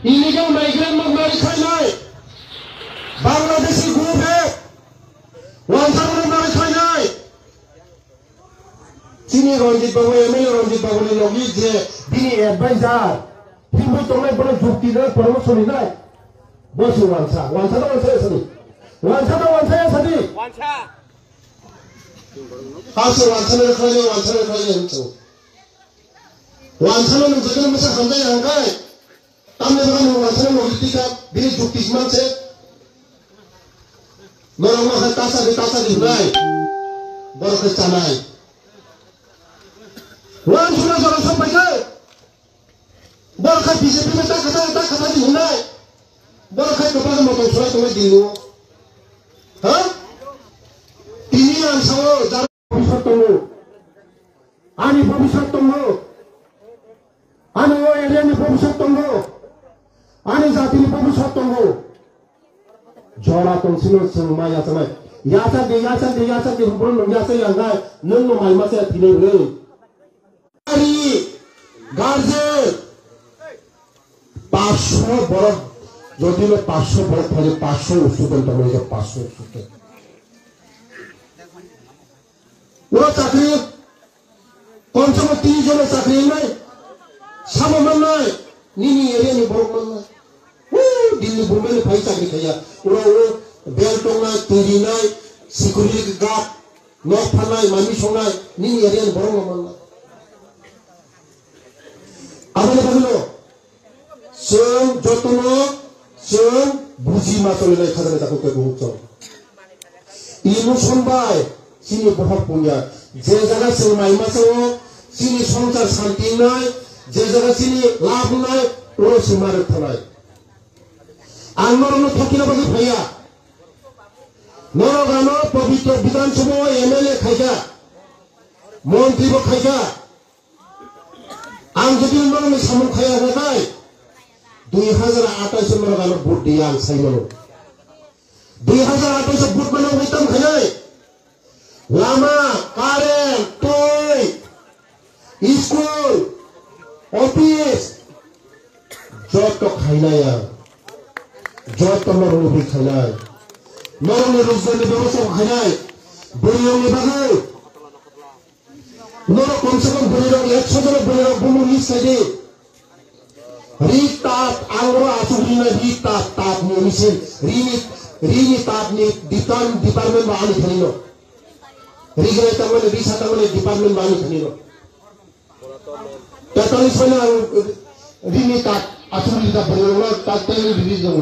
illegal migrant मावनानै खायनाय बांलादेशी group वानसारनानै खायनाय जोंनि रन्जित बाबु एमएलए रन्जित बाबुनि लगी जे बिनि एडभाइजार हिंदू तंनाय बड़े जुक्तिजों परामर्श सोलिनाय बसु वानसा हासो वानसानो खायनाय होनसो वानसानो नोंजों मोसा खामनाय हांगाय तामने बगान वानसानो लगिस्टिका बिनि जुक्ति मानसे नरम हा तासा दिनाय बरखे चानाय वानसानो जरा संबायखै बरखे बीजेपी में ताखा दिनाय बरखे गोबां मत सुरा तंनाय दिनु हा तिनि आनसाव जार भबिष्यत दङ आंनि भबिष्यत दङ आंनि एरियानि भबिष्यत दङ आंनि जातिनि भबिष्यत दङ जरा तंसिनो जों माइ आसामाय याचा बुरन याचा यांगाय नों माइ मासे थिनै रे आरि गार्जेन 500 बरफ যদি 500 বরফ থাকে 500 স্টুডেন্ট আমাদের 500 স্টুডেন্ট ওরা চাকরি পঞ্চম 30 জনের চাকরি নাই সামমান নাই নিনি এরিয়ানি বরফ নাই ও দিল্লি বোম্বে ফাই চাকরি খাইয়া ওরা বেলটং নাই তৈরি নাই সিকিউরিটি গার্ড নক ফানাই মামি সংনাই নিনি এরিয়ানি বরফ নাই আমাদের বললো जों जतन जों बुजि मातलिनाय खाजानाय जाखौ बुंथों इमोशन बाय सिनि बहाग पुnya जे जागा जों माइमासाव सिनि संसार शांति नाय जे जागा सिनि लाभ नाय ओरो सिमार थानाय आंनरनो थकिना बागै फाया नरगानो पवित्र विधानसभा एमएलए खायगा मन्त्रीबो खायगा आं जुदि नरनो सामन खाया नाथाय 2028 में लगाना वोट दिया सही मनो 2028 वोट मनो हितम खाई लामा कारेंट टोय स्कूल ऑफिस जॉब तो खाईना या जॉब तो मरों भी खाईना मरों ने रोजगार ने व्यवस्था खाईना बुरियों ने बागो नरो कम से कम बुरियों 100 जन बुरियों बुमु निस साइडे Ritat angro asugina ritat tap ni misin rini tap ni department baani khanino rigre tamane bisa tamane department baani khanino 43 mana rini tap asugina berona tap teni release dong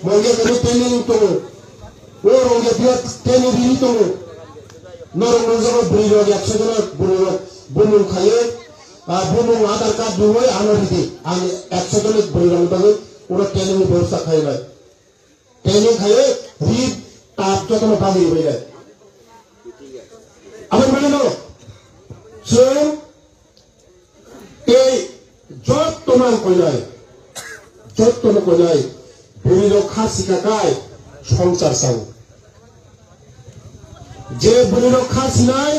moge kene teni to o roge dia teni release to norong norong beriyo 100 jana beriyo bunun khaye बुनुं Aadhaar card दुवै आनरिदि आं 100 जन बरिरां बागै ओरा training व्यवस्था खायनाय training खायो रि ताप जतन बागै बैलाय आबाद मानो जों ए जतन कयनाय बुरिरो खासिकाकाय संसार सां जे बुरिरो खासिनाय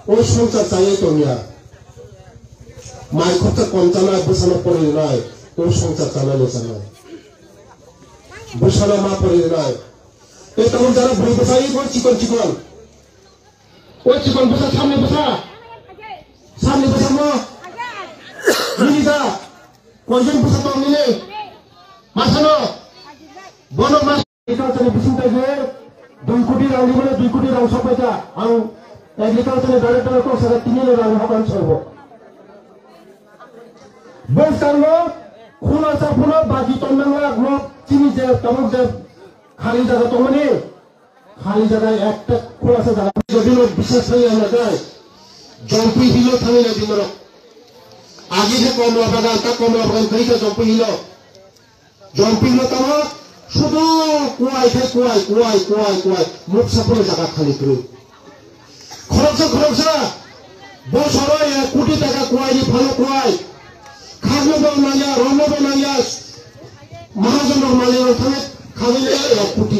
ओ संसार चाहिए तो मिया माइ खर्चा कम जाना बसाना पड़ेनाय ओ संसार जाना ले जाना बसाना मा पड़ेनाय ए तमन जाना बुरी बसाई को चिकन बसा सामने बसा मो निदा कोजन बसा तो मिले मासानो बोनो मास एकाचने बिसिंताय जे 2 कोटी रांनि बोले 2 कोटी रां सफायता आं एग्रीकल्चर डायरेक्टर को सारा 3 रां हगान सरबो बस करलो खुला साफुनो बाकी तन्नांला ग्लो चिनि जे तमक जे खाली जागा तो माने खाली जागा একটা खुला सा जागा যদি লোক বিশেষ হয়ে না যায় জম্পি হিলো থামে না দিমর আগে যে কমলা বাগান কইতে জম্পি হিলো তামা শুধু কুয়াই মুখ সাফুনো জায়গা খালি করে খরচা বছরে 1 কোটি টাকা কুয়াই ভালো কুয়াই খাজনা বানাইয়া রমনা বানাইয়া মহাজন বানাইয়া থাকে খাইলে 1 কোটি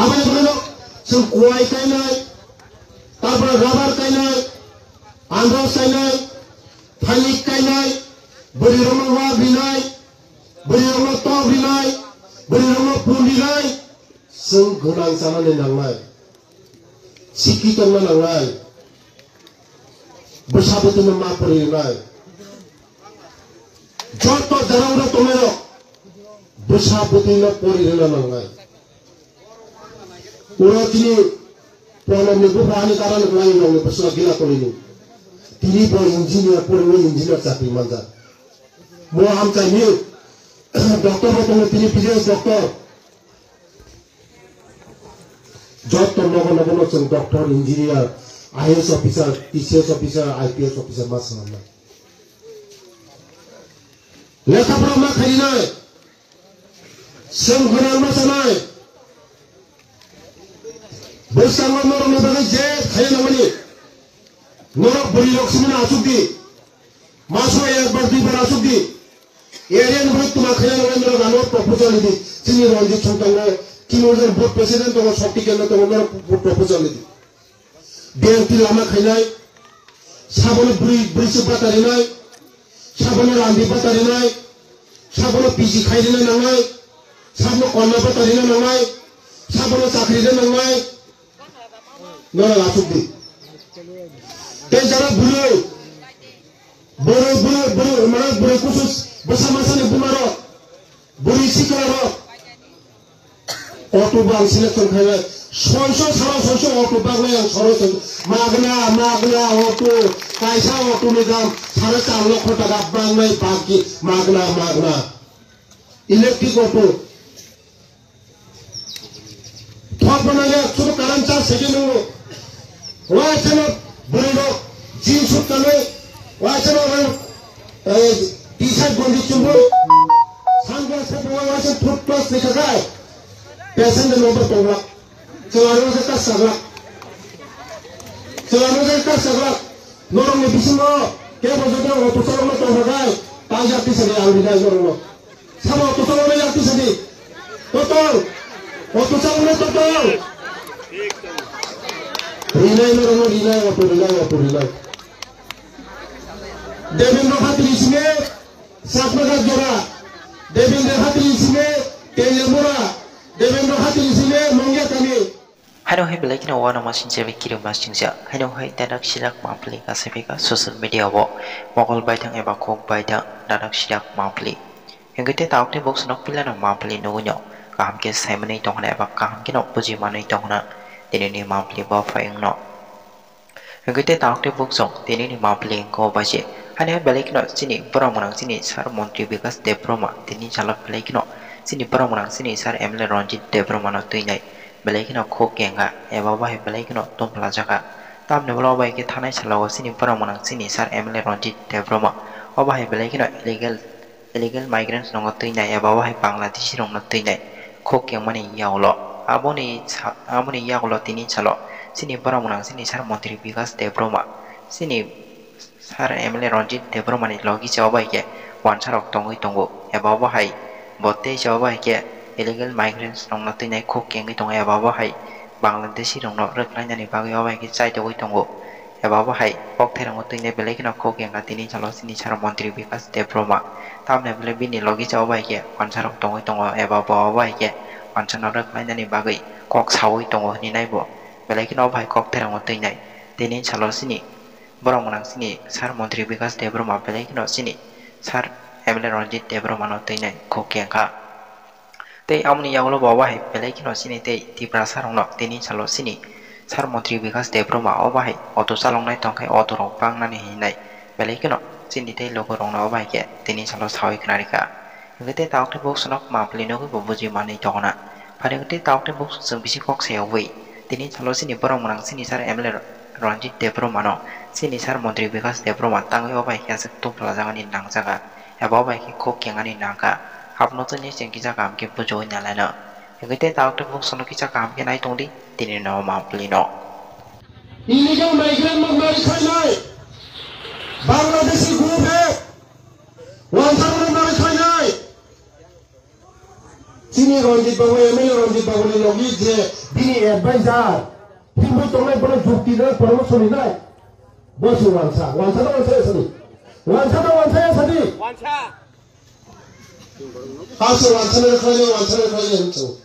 আবার বলো সব কুয়াই কাইনাই তারপর রাবার কাইনাই আন্দাজ কাইনাই Thalik kainai, beri rumah wa binai, beri rumah to binai, beri rumah pun binai, senggunang sana nenangai, sikitan nenangai, bersabut nama perinai, jodoh darah udah tomero, bersabut nama perinai nenangai, urat ini problem ni bukan karena lain orang bersuara gila kau ini. Tiri boy engineer engineer sakri manja. Mo ham चाहिए doctor हो तो tiri PhD doctor. Job तो लोगों चंग doctor engineer IAS officer TCS officer IPS officer mas nama. लेखा पढ़ा खरीदना है. संघर्ष में सना है. bersama orang berbagai jet saya namanya norok beri loksmin asuk di masuk air berdi berasuk di area ni buat tumak saya namanya norok anor proposal ini sini ranjit contohnya kini orang buat presiden tu orang sakti kena tu orang buat proposal ini dia ti lama khainai sabon beri sebat arinai sabon randi bat arinai sabon pisi khairina nangai sabon konna bat arina nangai sabon sakri nangai nora asuk di jara buru mana buru khusus bersama-sama bumaro buru sikaro auto bang selection kaya sonso auto bang yang soros magna auto kaisa auto nizam sara 4 lakh taka bang mai baki magna electric auto thop banaya churu karan 4 second ho wachana buru jeans utale wachana t-shirt gondi chumbo sunglasses wachana toothbrush dikhakai passenger number tongla celana ka sagla norong ni bisimo ke bojodo auto salona tongkai tajak ti sari alida norong sama auto salona yakti sari total auto salona total rilai Devendra Khatri singe Satnagar Jora Devendra Khatri singe Telemura Devendra Khatri singe Mongya Kami Hano hai belai kena wana masin jawi kirim masing ja hano hai dadak sidak mampli kasepika social media wo mogol baitang eba kok baitang dadak sidak mampli yang kita tahu ni box nok pila nak mampli nugunyo kaham ke saimani tongna eba kaham ke nok puji manai tongna tini ni mampli ba faing no yang kita tahu ni box song tini ni mampli ko baje hanya balik no sini peramunang sini sar Menteri Bikas Debroma tini calon balik no sini peramunang sini sar Emile Ranjit Debroma no tuinai balik no kok kenga eba bah balik no tom pelajaka tam ne belo baik tanai calawa sini peramunang sini sar Emile Ranjit Debroma obah balik no illegal migrants no tuinai eba bah Bangladesh rong no tuinai kok yang mana yaulo aboni yaulo tini calo sini peramunang sini sar Menteri Bikas Debroma sini sar Emile Ranjit Debroma ni logi jawab ke wansarok tonggo eba bahai bote jawab ke illegal migrants nong natin ay kok yang itong eba bahai Bangladeshi nong no reklanya ni bagi jawab ke cai tonggo eba bahai ok terang utin ay balik na kok yang katini calo sini sar Menteri Bikas Debroma tam ne bele bini logi jawab ke wansarok tonggo eba bahai ke wansarok reklanya ni bagi kok sawi tonggo ni nai bo balik na bahai kok terang utin ay tini calo sini borong menang sini sar Menteri Bikas Debroma balik no sini sar Emile Ranjit Debroma no tuinai kok yang ka te amni yang lo bawa hai balik no sini te di prasar no tini calo sini sar Menteri Bikas Debroma obah hai auto salong nai tongkai auto rong pang nani hinai balik no sini te logo rong no obah ke tini calo sawi kenarika ngete tahu te box nok ma pelino ke bobuji mani tongna pada ngete tahu te box seng bisi kok sewi tini calo sini borong menang sini sar Emile Ranjit Debroma no sini sar Menteri Bikas Debroma tanggai obai kia sektu pelajangan in nang jaga ya obai ki kok yang ani nangka hapno tu ni jeng kita kam ke pujo nyala no yang kita tahu tu buk sono kita kam ke nai tongdi tini no mampli no illegal migrant mari khainai Bangladeshi group hai wansar mari khainai sini Ranjit Babu Emile Ranjit Babu ni logi je bini advisor Himbu tolai boleh bukti dan promosi nai. Bos wansa tu wansa sini. 완차다 완차야 사디. 완차. 하서 완차를 가려 완차를 가려 엄청.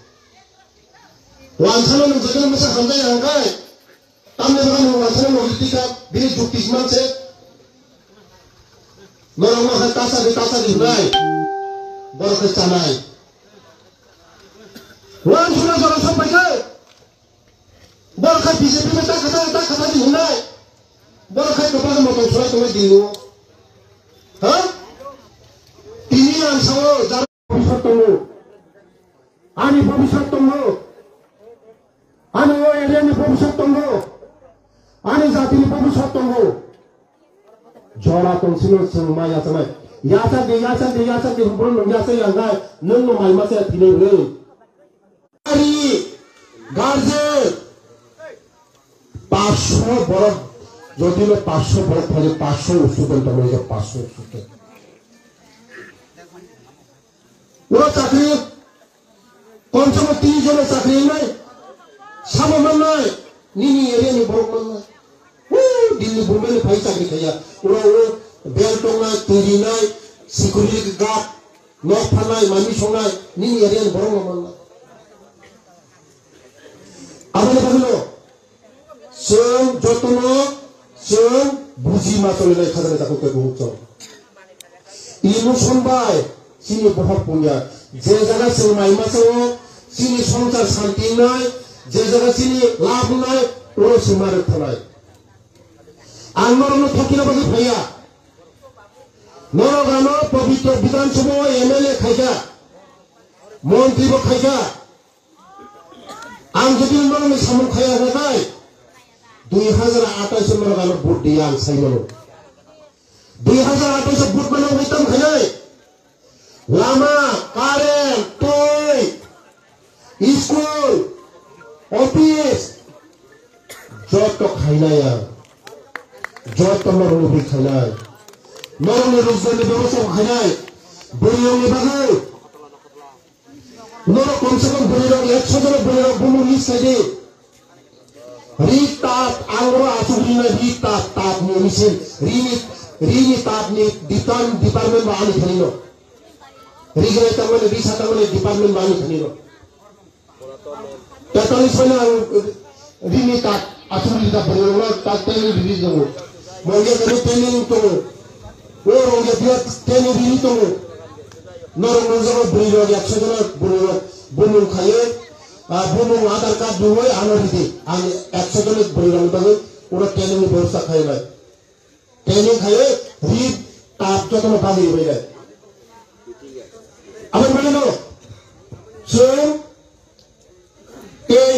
완차는 저기는 무슨 감정이 안 가. 땀내서 가는 완차는 어디 뛰다 미리 죽기지만 제. 너랑 뭐 따사디 나이. 너랑 그랬잖아이. 완차는 저런 선배가. 너랑 그 비슷비슷 딱 나이. 너랑 그 그빠가 뭐 소라 또 딜로. ini yang sawo jar bobisat tongo ani bobisat tongo ani o area ni bobisat tongo ani jati ni bobisat tongo jora tong sino semua ya sama yasa de bron yasa yang ga nung no mai masa tile re ari garje 500 বড় যদি 500 বড় ফলে 500 student হবে 500 student ওরা চাকরি কমসে 30 জনের চাকরি নাই সামমান নাই নিনি এরিয়া নি বড় মান নাই দিল্লি বোম্বে ফাই চাকরি খাইয়া ওরা বেলটং নাই তৈরি নাই সিকিউরিটি গার্ড নক ফানাই মামি সঙ্গাই নিনি এরিয়া নি বড় মান নাই আমাদের ভালো जों जतनो जों बुजि मातले खाजाना जाखौ गुरुत्व इमोशन बाय सिनि बहुत पुण्य जे जगह जों माइमासो सिनि संसार शांति नाय जे जगह सिनि लाभ नाय ओ सिमार थानाय आंगरनो थकिना बागै फैया नरगानो पवित्र विधानसभा एमएलए खायगा मन्त्रीबो खायगा आं जुदि नरनो सामन खाया नाथाय 2028 mereka bud diang saya malu 2028 bud mana hitam khanai lama karen toy school office joto khainaya joto maru bi khanai maru rozgan ni berosa khanai buriyo ni bagai noro komse kom buriyo 100 jona buriyo bumu ni sade Ritat angro asubina ritat tap ni misin rini tap ni department bahani khanino rigre tamane bisa tamane department bahani khanino tatali sana rini tap asubina beriolo tatali release dongo moge kare training to o roge dia training rini to norong rojo beriolo 100 jona beriolo bunun khaye बुमु Aadhaar card दुवै आनरिदि आं 100 जन बरिरां बागै ओरा training नि व्यवस्था खायबाय training खायो रि ताप जतन बागै बैलाय आबै मानो जों এই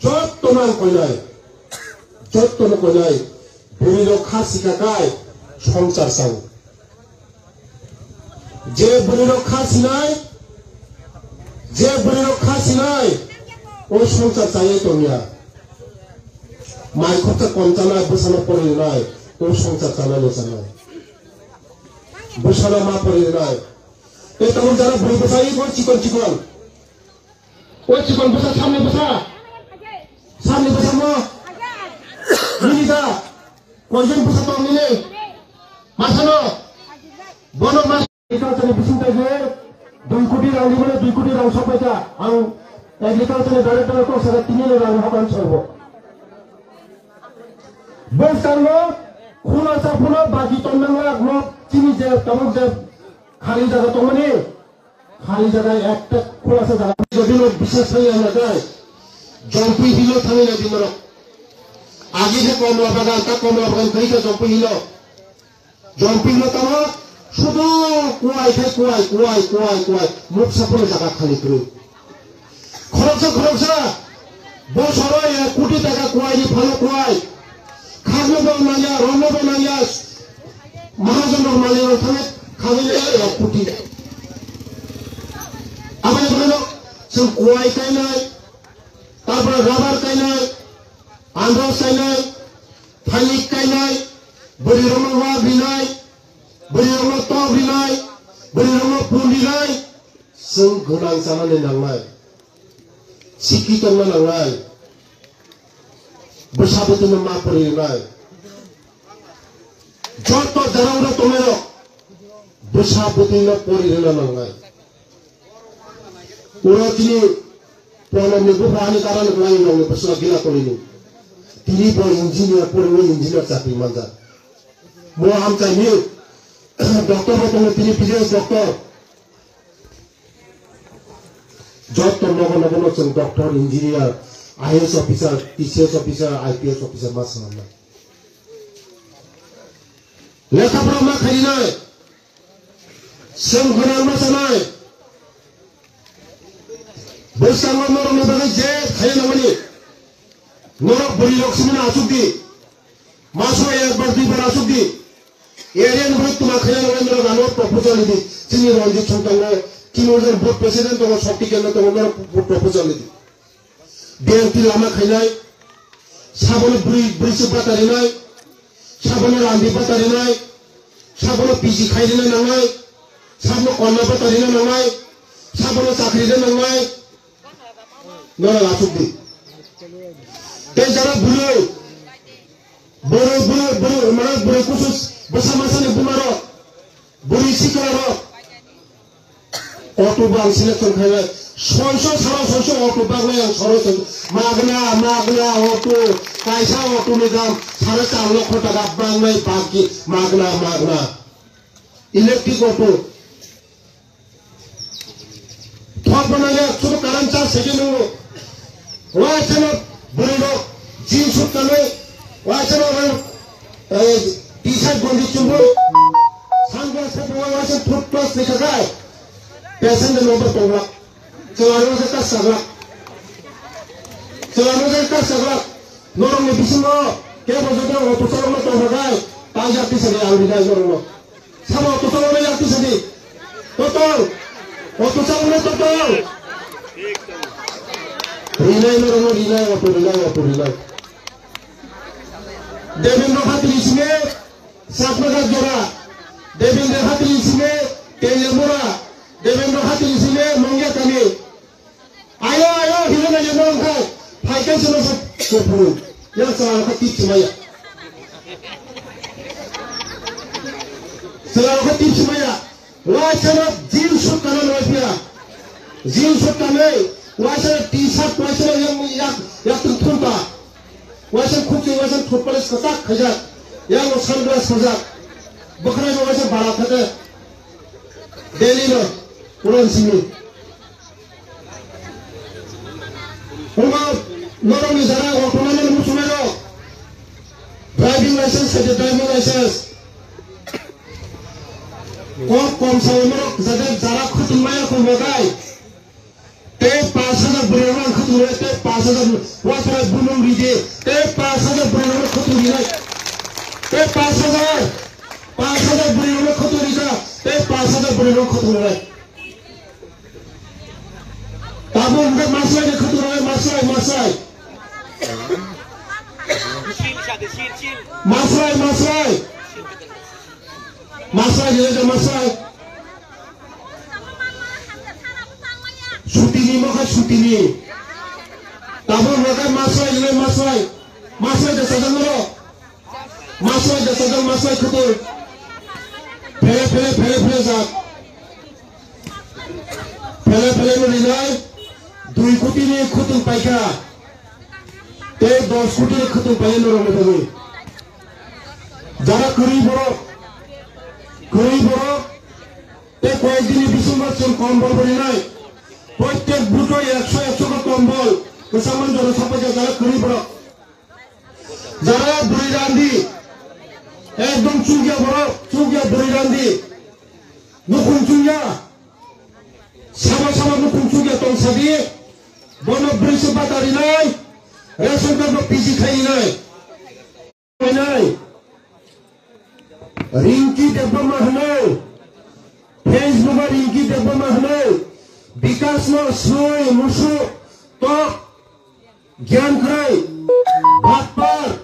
যতমান কইলাই বুড়ির খাসিকাকায় সংসার চাও যে বুড়ির খাসিনাই ও সংসার চাইয়ে তোমিয়া মাই খরচা কম জানায় বসানো পড়ে নাই ও সংসার চালানো জানায় বসানো মা পড়ে নাই এই তখন যারা বুড়ি বসাই ও চিকন বসা সামনে বসা মো মিনিদা কয়জন বসা তো মিলে মাসানো বনো মাস এটা চলে বিসিনটা যে 2 কোটি রাউন্ড বলে 2 কোটি রাউন্ড সবাইটা আং एग्रीकल्चर डायरेक्टर को सर 3 राउंड हकन छरबो बस करलो खुला सा फुलो बाकी तो नंगला न चिनी जे तमक जे खाली जगह तो मने खाली जगह একটা खुला सा जगह যদি বিশেষ হই আমরা যাই জম্পি হিলো থামে না দিমর আগে যে কমলা বাগান কইতে জম্পি হিলো তম শুধু কুয়াই মুখ সাপলে জায়গা খালি করে খরচা বছরে 1 কোটি টাকা কুয়াই ভালো কুয়াই খাগো বানাইয়া রনো বানাইয়া মহাজনের মালিক ওখানে খাগলে 1 কোটি আবার বলো সব কুয়াই তাই নাই তারপর রাবার তাই নাই আন্দাজ তাই নাই ফাইক তাই নাই বড়ি রমা বিনাই বড়ি রমা তো বিনাই বড়ি রমা পুলি নাই সব গোনাং জানালে নাংলাই শিক্ষিত নাংলাই বসাবতন মা পড়ে নাই যত jarang udah tomero besar betul pori rela nangai orang ini problem ni bukan karena lain orang besar gila kau ini tini pun engineer pun engineer cakap manja mau ham cakap doktor betul tini pilih doktor job tu nopo ceng doktor engineer IAS officer TCS officer IPS officer masuk nama lekha pura mak hari nai sengkana masa nai bersama orang berbagai jet hari namanya norok beri loksmina asuk di masuk ayat berdi berasuk di area nomor tu mak hari namanya norok anor proposal ini sini ranjit contohnya kinozer board president orang sakti kena tu norok proposal ini dia ti lama hari nai sabun beri sebat hari nai sabun randi bat hari nai sabun pisi hari nai nangai sabun kona bat hari nai nangai sabun sakri nai nangai nora asuk di jara buru mana buru khusus bersama-sama bumaro buru sikaro auto bang selection kaya sonso auto bang yang soros magna auto kaisa auto nigam sara 4 lakh taka bang mai baki magna electric auto thok banaya churu karan 4 second ho wah chalo buru jeans suit kame wah chalo t-shirt gondi chumbo sunglasses wah chalo toothbrush dikhakai passenger number tongla celana ka sagla norong ni bisingo ke bojodo auto chalona tonglakai ta jati sari alida norong sama auto chalona jati sari totol auto chalona totol rilai norong rilai Devendra Khatri singe Satnagar Jora Devendra Khatri singe Telemura Devendra Khatri singe Mongya Kami ayo hilangnya jangan kau Haikan selesai sepuluh yang selalu ketip semaya wajah jeans suit kanan wajah jeans suit kanan wajah t-shirt wajah yang tertunta wajah kucing wajah toothbrush ketak khajat yang sunglass khajat bakra wajah barat ada Delhi lo pulang sini norong ni jara auto mana musuh lo driving license saja driving license kom sama jara khutul maya ko mogai te 5000 bulan khutul te 5000 watra bunung rije te 5000 bulan khutul rije te 5000 bulan khutul rije te 5000 bulan khutul rije tabu enggak masalah khutul rije masalah dia masalah Sutini maka sutini tabur maka masalah dia sadang lo masalah kutul pele zat pele lo nilai 2 koটি ni kutul paika te 10 koটি ni kutul paika lo ramai jara kuri borok te কয়েকদিন বিশ্ববাসীর কম্বল বলি নাই প্রত্যেক বুটো 100 টা কম্বল কেসামান জনসম্পদে যারা করি বড় যারা বুড়ি রান্দি একদম চুগিয়া বুড়ি রান্দি নুকুন চুগিয়া sama নুকুন চুগিয়া তংসা দিয়ে বন ব্রিজ বাতারি নাই রেশন কার্ড পিজি খাই নাই रिंकी डेब्बा महनो फेसबुक रिंकी डेब्बा महनो विकास में सोय मुसु तो ज्ञान कराई बात पर